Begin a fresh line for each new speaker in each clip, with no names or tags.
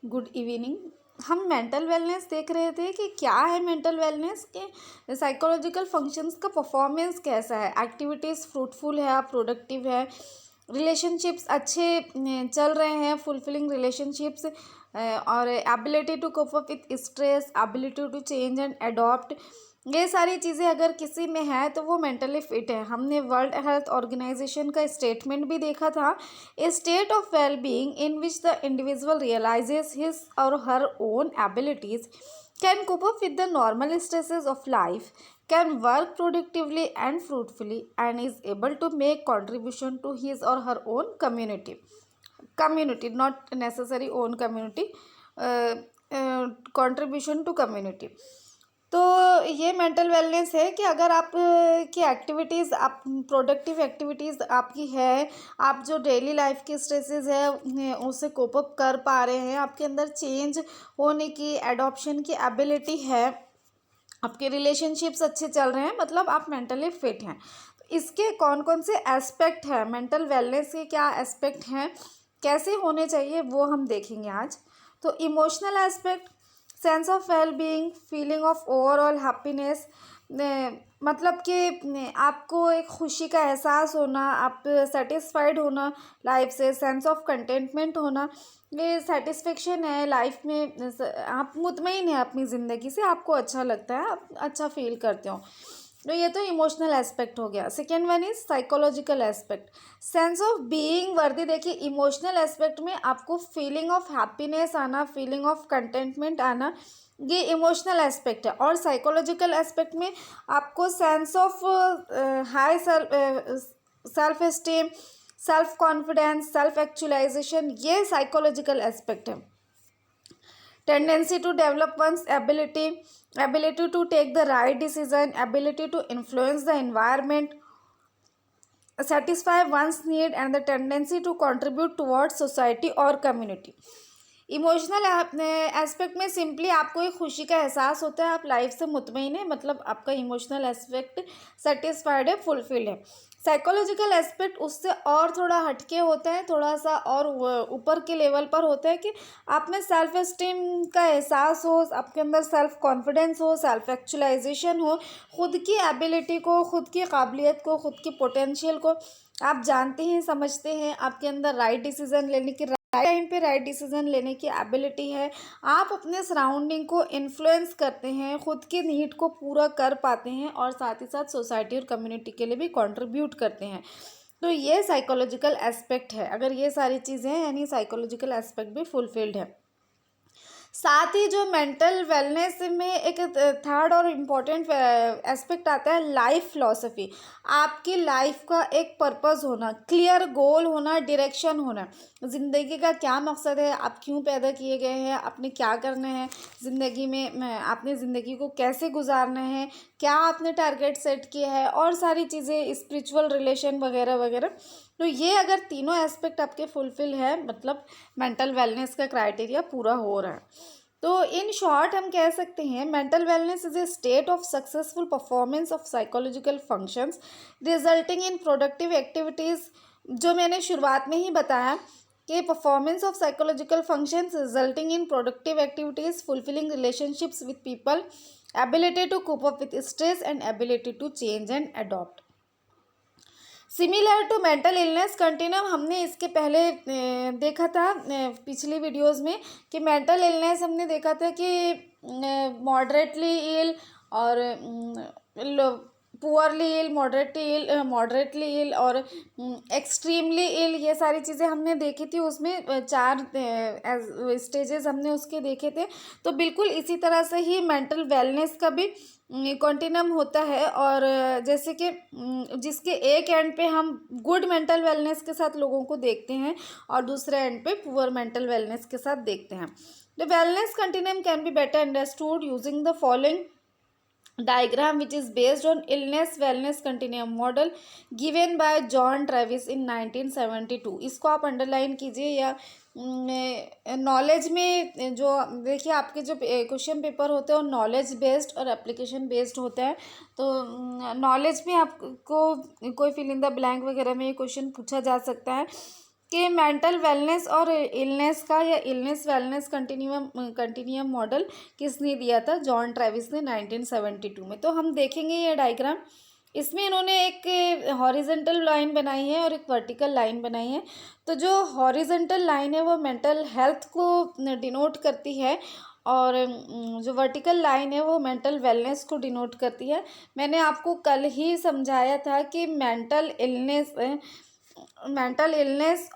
Good evening. हम mental wellness देख रहे थे कि क्या है मेंटल वेलनेस के साइकोलॉजिकल फंक्शंस का परफॉर्मेंस कैसा है, एक्टिविटीज़ फ्रूटफुल है, प्रोडक्टिव है, रिलेशनशिप्स अच्छे चल रहे हैं, फुलफिलिंग रिलेशनशिप्स, और ability to cope up with stress, ability to change and adopt. ये सारी चीज़ें अगर किसी में है तो वो मेंटली फिट है। हमने वर्ल्ड हेल्थ ऑर्गेनाइजेशन का स्टेटमेंट भी देखा था, a state of well-being in which the individual realizes his or her own abilities, can cope up with the normal stresses of life, can work productively and fruitfully, and is able to make contribution to his or her own community, not necessary own community, uh, contribution to community। तो ये mental wellness है कि अगर आप की activities, आप productive activities आपकी है, आप जो डेली लाइफ के स्ट्रेसेस है उसे कोप अप कर पा रहे हैं, आपके अंदर चेंज होने की, एडॉप्शन की एबिलिटी है, आपके रिलेशनशिप्स अच्छे चल रहे हैं, मतलब आप मेंटली फिट हैं। इसके कौन कौन से एस्पेक्ट हैं, मेंटल वेलनेस के क्या एस्पेक्ट हैं, कैसे होने चाहिए, वो हम देखेंगे आज। तो emotional aspect, sense of well being, feeling of overall happiness, मतलब कि आपको एक खुशी का एहसास होना, आप सेटिस्फाइड होना लाइफ से, सेंस ऑफ कंटेंटमेंट होना, ये सेटिस्फेक्शन है लाइफ में, आप मुतमईन है अपनी ज़िंदगी से, आपको अच्छा लगता है, आप अच्छा फील करते हो। तो ये तो इमोशनल एस्पेक्ट हो गया। Second one is psychological aspect, sense of being वर्दी। देखिए इमोशनल एस्पेक्ट में आपको फीलिंग ऑफ हैप्पीनेस आना, फीलिंग ऑफ कंटेंटमेंट आना, ये इमोशनल एस्पेक्ट है। और साइकोलॉजिकल एस्पेक्ट में आपको sense of high self esteem, self confidence, self actualization, ये साइकोलॉजिकल एस्पेक्ट है। Tendency to develop one's ability, ability to take the right decision, ability to influence the environment, satisfy one's need, and the tendency to contribute towards society or community। Emotional aspect में simply आपको एक खुशी का एहसास होता है, आप life से मुतमईन है, मतलब आपका इमोशनल एस्पेक्ट सेटिस्फाइड है, फुलफिल्ड है। साइकोलॉजिकल एस्पेक्ट उससे और थोड़ा हटके होता है, थोड़ा सा और ऊपर के लेवल पर होता है कि आप में सेल्फ एस्टीम का एहसास हो, आपके अंदर सेल्फ कॉन्फिडेंस हो, सेल्फ एक्चुअलाइजेशन हो, खुद की एबिलिटी को, खुद की काबिलियत को, खुद की पोटेंशियल को आप जानते हैं, समझते हैं, आपके अंदर राइट डिसीजन लेने की, टाइम पे राइट डिसीजन लेने की एबिलिटी है, आप अपने सराउंडिंग को इन्फ्लुएंस करते हैं, खुद की नीड को पूरा कर पाते हैं, और साथ ही साथ सोसाइटी और कम्युनिटी के लिए भी कंट्रीब्यूट करते हैं। तो ये साइकोलॉजिकल एस्पेक्ट है। अगर ये सारी चीज़ें हैं यानी साइकोलॉजिकल एस्पेक्ट भी फुलफिल्ड है। साथ ही जो मेंटल वेलनेस में एक थर्ड और इम्पॉर्टेंट एस्पेक्ट आता है लाइफ फिलॉसफी, आपकी लाइफ का एक पर्पस होना, क्लियर गोल होना, डायरेक्शन होना, ज़िंदगी का क्या मकसद है, आप क्यों पैदा किए गए हैं, आपने क्या करना है ज़िंदगी में, आपने ज़िंदगी को कैसे गुजारना है, क्या आपने टारगेट सेट किया है, और सारी चीज़ें, स्पिरिचुअल रिलेशन वगैरह वगैरह। तो ये अगर तीनों एस्पेक्ट आपके फुलफिल है, मतलब मेंटल वेलनेस का क्राइटेरिया पूरा हो रहा है। तो इन शॉर्ट हम कह सकते हैं mental wellness is a state of successful performance of psychological functions resulting in productive activities. जो मैंने शुरुआत में ही बताया कि performance of psychological functions resulting in productive activities, fulfilling relationships with people, ability to cope up with stress, and ability to change and adopt. Similar to mental illness continuum, हमने इसके पहले देखा था पिछली वीडियोस में कि मेंटल इलनेस हमने देखा था कि मॉडरेटली इल और पुअरली इल, मॉडरेटली इल और एक्सट्रीमली इल, ये सारी चीज़ें हमने देखी थी। उसमें 4 स्टेजेस हमने उसके देखे थे। तो बिल्कुल इसी तरह से ही मेंटल वेलनेस का भी कॉन्टिन्यूम होता है, और जैसे कि जिसके एक एंड पे हम गुड मेंटल वेलनेस के साथ लोगों को देखते हैं और दूसरे एंड पे पुअर मेंटल वेलनेस के साथ देखते हैं। The wellness continuum can be better understood using the following diagram, which is based on illness wellness continuum model given by John Travis in 1972। इसको आप अंडरलाइन कीजिए, या नॉलेज में जो देखिए आपके जो क्वेश्चन पेपर होते हैं वो नॉलेज बेस्ड और एप्लीकेशन बेस्ड होते हैं। तो नॉलेज में आपको कोई फिल इन द ब्लैंक वगैरह में ये क्वेश्चन पूछा जा सकता है, कि मेंटल वेलनेस और इलनेस का या इलनेस वेलनेस कंटिन्यूम मॉडल किसने दिया था? जॉन ट्रेविस ने 1972 में। तो हम देखेंगे ये डायग्राम। इसमें इन्होंने एक हॉरिजेंटल लाइन बनाई है और एक वर्टिकल लाइन बनाई है। तो जो हॉरिजेंटल लाइन है वो मेंटल हेल्थ को डिनोट करती है, और जो वर्टिकल लाइन है वो मेंटल वेलनेस को डिनोट करती है। मैंने आपको कल ही समझाया था कि मेंटल इलनेस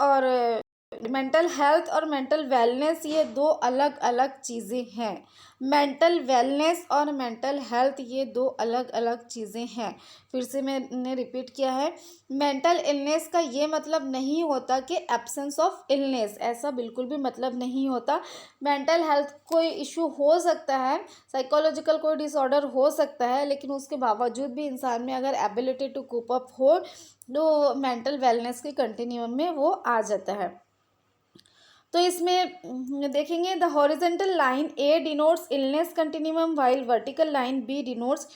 और मेंटल हेल्थ और मेंटल वेलनेस ये दो अलग अलग चीज़ें हैं। मेंटल वेलनेस और मेंटल हेल्थ ये दो अलग अलग चीज़ें हैं। फिर से मैंने रिपीट किया है, मेंटल इलनेस का ये मतलब नहीं होता कि एब्सेंस ऑफ इलनेस, ऐसा बिल्कुल भी मतलब नहीं होता। मेंटल हेल्थ कोई इशू हो सकता है, साइकोलॉजिकल कोई डिसऑर्डर हो सकता है, लेकिन उसके बावजूद भी इंसान में अगर एबिलिटी टू कोप अप हो तो मेंटल वेलनेस के कंटिन्यूम में वो आ जाता है। तो इसमें देखेंगे, the horizontal line A denotes illness continuum while vertical line B denotes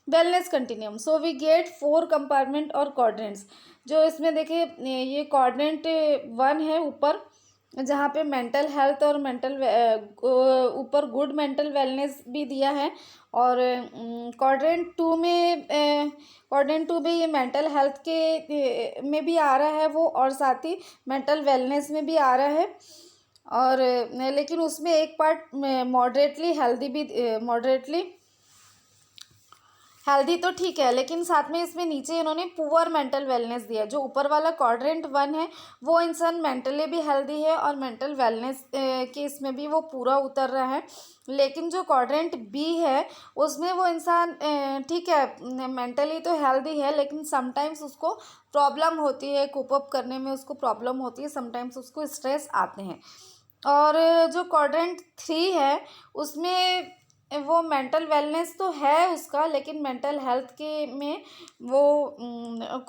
wellness continuum. So we get 4 compartment और क्वाड्रेंट्स। जो इसमें देखिए ये क्वाड्रेंट 1 है ऊपर, जहाँ पे मेंटल हेल्थ और ऊपर गुड मेंटल वेलनेस भी दिया है, और क्वाड्रेंट टू में ये मेंटल हेल्थ के में भी आ रहा है वो, और साथ ही मेंटल वेलनेस में भी आ रहा है। और लेकिन उसमें एक पार्ट मॉडरेटली हेल्दी तो ठीक है, लेकिन साथ में इसमें नीचे इन्होंने पुअर मेंटल वेलनेस दिया है। जो ऊपर वाला क्वाड्रेंट 1 है वो इंसान मेंटली भी हेल्दी है और मेंटल वेलनेस के इसमें भी वो पूरा उतर रहा है। लेकिन जो क्वाड्रेंट बी है उसमें वो इंसान ठीक है मेंटली तो हेल्दी है, लेकिन समटाइम्स उसको प्रॉब्लम होती है, कोप अप करने में उसको प्रॉब्लम होती है, समटाइम्स उसको स्ट्रेस आते हैं। और जो क्वाड्रेंट 3 है उसमें वो मेंटल वेलनेस तो है उसका, लेकिन मेंटल हेल्थ के में वो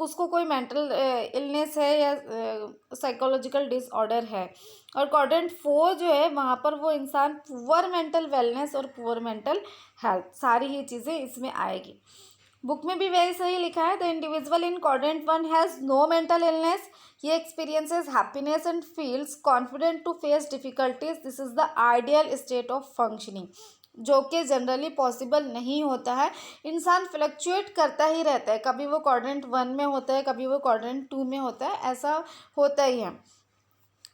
उसको कोई मेंटल इलनेस है या साइकोलॉजिकल डिसऑर्डर है। और क्वाड्रेंट 4 जो है वहाँ पर वो इंसान पुअर मेंटल वेलनेस और पुअर मेंटल हेल्थ, सारी ही चीज़ें इसमें आएगी। बुक में भी वही सही लिखा है, the individual in quadrant 1 has no mental illness, he experiences happiness and feels confident to face difficulties. This is the ideal state of functioning, जो कि जनरली पॉसिबल नहीं होता है। इंसान फ्लक्चुएट करता ही रहता है, कभी वो क्वाड्रेंट 1 में होता है, कभी वो क्वाड्रेंट 2 में होता है, ऐसा होता ही है।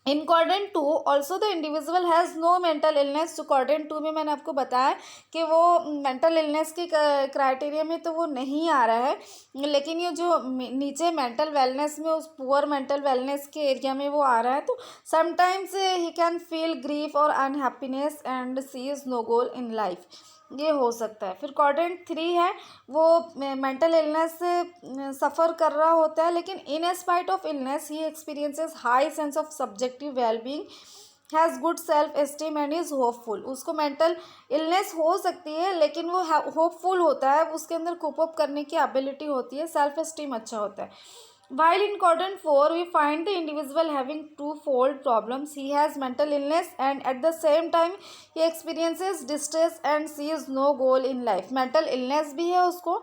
In quadrant 2 also the individual has no mental illness. जो क्वाड्रेंट 2 में मैंने आपको बताया कि वो मेंटल इलनेस के क्राइटेरिया में तो वो नहीं आ रहा है, लेकिन ये जो नीचे मेंटल वेलनेस में उस पुअर मेंटल वेलनेस के एरिया में वो आ रहा है। तो sometimes he can feel grief और unhappiness and sees no goal in life, ये हो सकता है। फिर क्वाड्रेंट 3 है वो मेंटल इलनेस से सफ़र कर रहा होता है, लेकिन in spite of illness he experiences high sense of subjective wellbeing, has good self esteem and is hopeful. उसको मेंटल इलनेस हो सकती है लेकिन वो होपफुल होता है, उसके अंदर कोप अप करने की एबिलिटी होती है, सेल्फ एस्टीम अच्छा होता है। While in quadrant 4, we find the individual having twofold problems. He has mental illness and at the same time he experiences distress and sees no goal in life. Mental illness भी है उसको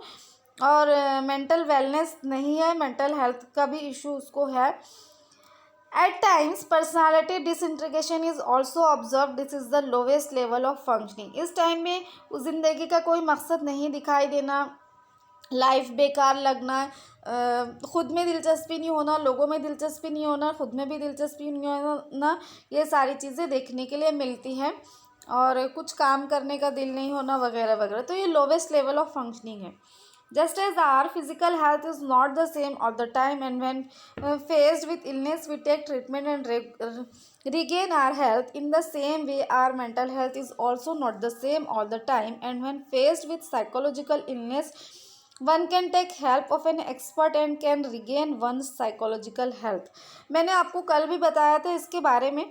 और mental wellness नहीं है, mental health का भी issue उसको है। At times, personality disintegration is also observed. This is the lowest level of functioning. इस टाइम में उस जिंदगी का कोई मकसद नहीं दिखाई देना, लाइफ बेकार लगना, खुद में दिलचस्पी नहीं होना, लोगों में दिलचस्पी नहीं होना, खुद में भी दिलचस्पी नहीं होना, ये सारी चीज़ें देखने के लिए मिलती हैं। और कुछ काम करने का दिल नहीं होना वगैरह वगैरह, तो ये लोवेस्ट लेवल ऑफ फंक्शनिंग है। Just as our physical health is not the same all the time, and when faced with illness, we take treatment and regain our health. In the same way, our mental health is also not the same all the time, and when faced with psychological illness, one can take help of an expert and can regain one's psychological health. मैंने आपको कल भी बताया था इसके बारे में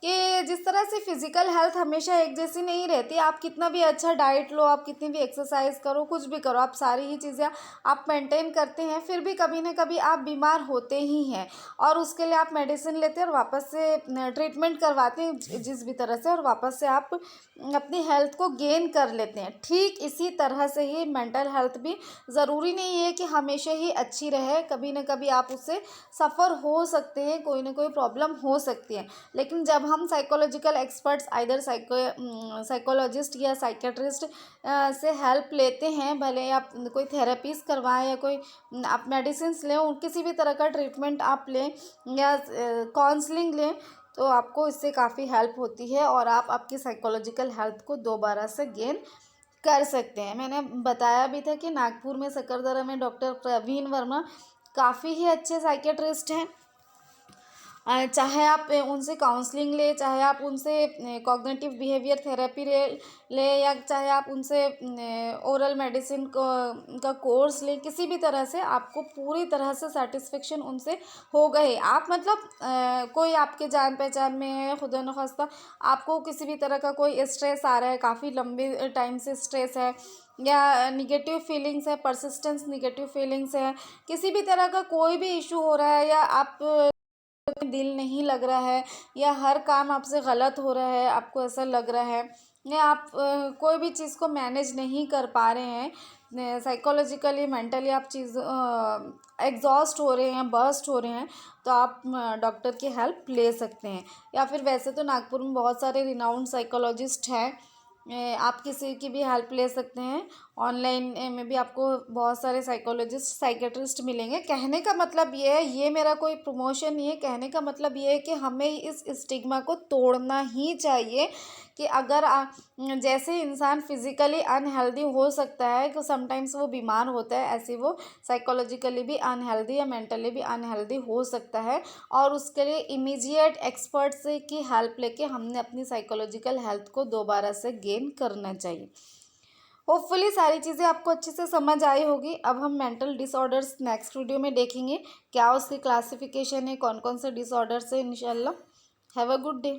कि जिस तरह से फिज़िकल हेल्थ हमेशा एक जैसी नहीं रहती, आप कितना भी अच्छा डाइट लो, आप कितनी भी एक्सरसाइज करो, कुछ भी करो, आप सारी ही चीज़ें आप मेंटेन करते हैं, फिर भी कभी ना कभी आप बीमार होते ही हैं और उसके लिए आप मेडिसिन लेते हैं और वापस से ट्रीटमेंट करवाते हैं जिस भी तरह से, और वापस से आप अपनी हेल्थ को गेन कर लेते हैं। ठीक इसी तरह से ही मेंटल हेल्थ भी ज़रूरी नहीं है कि हमेशा ही अच्छी रहे, कभी ना कभी आप उससे सफ़र हो सकते हैं, कोई ना कोई प्रॉब्लम हो सकती है। लेकिन जब हम साइकोलॉजिकल एक्सपर्ट्स आइदर साइकोलॉजिस्ट या साइकेट्रिस्ट से हेल्प लेते हैं, भले आप कोई थेरेपीज करवाएं या कोई आप मेडिसिन लें, किसी भी तरह का ट्रीटमेंट आप लें या काउंसलिंग लें, तो आपको इससे काफ़ी हेल्प होती है और आप आपकी साइकोलॉजिकल हेल्थ को दोबारा से गेन कर सकते हैं। मैंने बताया भी था कि नागपुर में सकरदरा में डॉक्टर प्रवीण वर्मा काफ़ी ही अच्छे साइकेट्रिस्ट हैं। चाहे आप उनसे काउंसलिंग ले, चाहे आप उनसे कॉग्निटिव बिहेवियर थेरेपी ले या चाहे आप उनसे ओरल मेडिसिन का कोर्स लें, किसी भी तरह से आपको पूरी तरह से सेटिस्फेक्शन उनसे हो गए। आप मतलब कोई आपके जान पहचान में है, खुदा न खास्ता आपको किसी भी तरह का कोई स्ट्रेस आ रहा है, काफ़ी लंबे टाइम से स्ट्रेस है या निगेटिव फीलिंग्स है, परसिस्टेंस निगेटिव फीलिंग्स है, किसी भी तरह का कोई भी इशू हो रहा है या आप दिल नहीं लग रहा है या हर काम आपसे गलत हो रहा है, आपको ऐसा लग रहा है या आप कोई भी चीज़ को मैनेज नहीं कर पा रहे हैं, साइकोलॉजिकली मेंटली आप चीज़ एग्जॉस्ट हो रहे हैं, बर्स्ट हो रहे हैं, तो आप डॉक्टर की हेल्प ले सकते हैं। या फिर वैसे तो नागपुर में बहुत सारे रिनाउंड साइकोलॉजिस्ट हैं, आप किसी की भी हेल्प ले सकते हैं। ऑनलाइन में भी आपको बहुत सारे साइकोलॉजिस्ट साइकेट्रिस्ट मिलेंगे। कहने का मतलब ये है, ये मेरा कोई प्रमोशन नहीं है, कहने का मतलब ये है कि हमें इस स्टिग्मा को तोड़ना ही चाहिए कि अगर जैसे इंसान फिज़िकली अनहेल्दी हो सकता है कि समटाइम्स वो बीमार होता है, ऐसे वो साइकोलॉजिकली भी अनहेल्दी या मेंटली भी अनहेल्दी हो सकता है और उसके लिए इमीडिएट एक्सपर्ट से की हेल्प लेके हमने अपनी साइकोलॉजिकल हेल्थ को दोबारा से गेन करना चाहिए। होपफुली सारी चीज़ें आपको अच्छे से समझ आई होगी। अब हम मेंटल डिसऑर्डर्स नेक्स्ट वीडियो में देखेंगे, क्या उसकी क्लासिफिकेशन है, कौन कौन से डिसऑर्डर्स है। इंशाल्लाह हैव अ गुड डे।